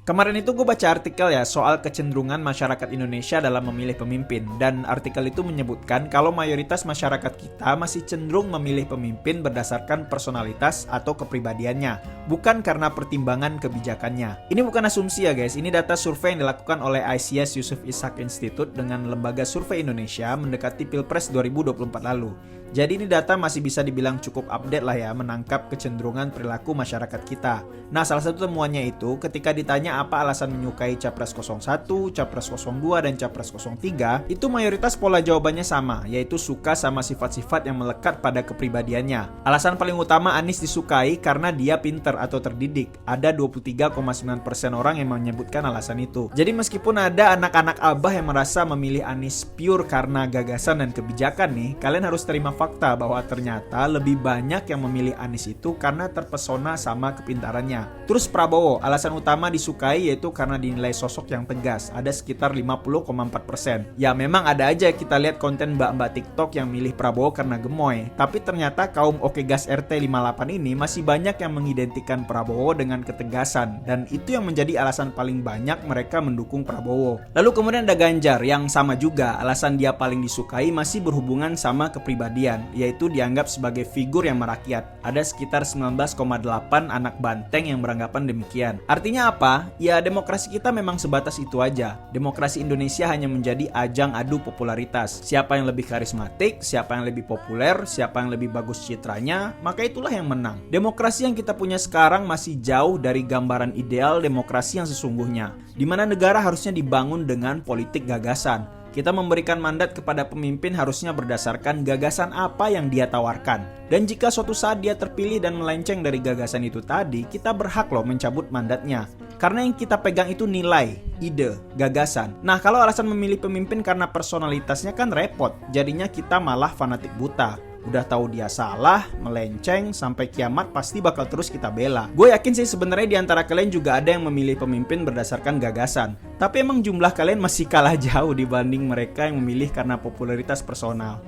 Kemarin itu gue baca artikel ya soal kecenderungan masyarakat Indonesia dalam memilih pemimpin. Dan artikel itu menyebutkan kalau mayoritas masyarakat kita masih cenderung memilih pemimpin berdasarkan personalitas atau kepribadiannya, bukan karena pertimbangan kebijakannya. Ini bukan asumsi ya guys, ini data survei yang dilakukan oleh ICS Yusuf Ishak Institute dengan Lembaga Survei Indonesia mendekati Pilpres 2024 lalu. Jadi ini data masih bisa dibilang cukup update lah ya, menangkap kecenderungan perilaku masyarakat kita. Nah, salah satu temuannya itu ketika ditanya apa alasan menyukai Capres 01, Capres 02, dan Capres 03, itu mayoritas pola jawabannya sama, yaitu suka sama sifat-sifat yang melekat pada kepribadiannya. Alasan paling utama Anies disukai karena dia pinter atau terdidik. Ada 23,9% orang yang menyebutkan alasan itu. Jadi meskipun ada anak-anak abah yang merasa memilih Anies pure karena gagasan dan kebijakan nih, kalian harus terima fakta bahwa ternyata lebih banyak yang memilih Anies itu karena terpesona sama kepintarannya. Terus Prabowo, alasan utama disukai yaitu karena dinilai sosok yang tegas, ada sekitar 50,4%. Ya memang ada aja kita lihat konten mbak-mbak TikTok yang milih Prabowo karena gemoy, tapi ternyata kaum Oke Gas RT 58 ini masih banyak yang mengidentikan Prabowo dengan ketegasan, dan itu yang menjadi alasan paling banyak mereka mendukung Prabowo. Lalu kemudian ada Ganjar yang sama juga, alasan dia paling disukai masih berhubungan sama kepribadian, yaitu dianggap sebagai figur yang merakyat. Ada sekitar 19,8 anak banteng yang beranggapan demikian. Artinya apa? Ya demokrasi kita memang sebatas itu aja. Demokrasi Indonesia hanya menjadi ajang adu popularitas. Siapa yang lebih karismatik, siapa yang lebih populer, siapa yang lebih bagus citranya, maka itulah yang menang. Demokrasi yang kita punya sekarang masih jauh dari gambaran ideal demokrasi yang sesungguhnya, di mana negara harusnya dibangun dengan politik gagasan. Kita memberikan mandat kepada pemimpin harusnya berdasarkan gagasan apa yang dia tawarkan. Dan jika suatu saat dia terpilih dan melenceng dari gagasan itu tadi, kita berhak loh mencabut mandatnya. Karena yang kita pegang itu nilai, ide, gagasan. Nah, kalau alasan memilih pemimpin karena personalitasnya kan repot. Jadinya kita malah fanatik buta. Udah tahu dia salah, melenceng, sampai kiamat pasti bakal terus kita bela. Gue yakin sih sebenarnya di antara kalian juga ada yang memilih pemimpin berdasarkan gagasan. Tapi emang jumlah kalian masih kalah jauh dibanding mereka yang memilih karena popularitas personal.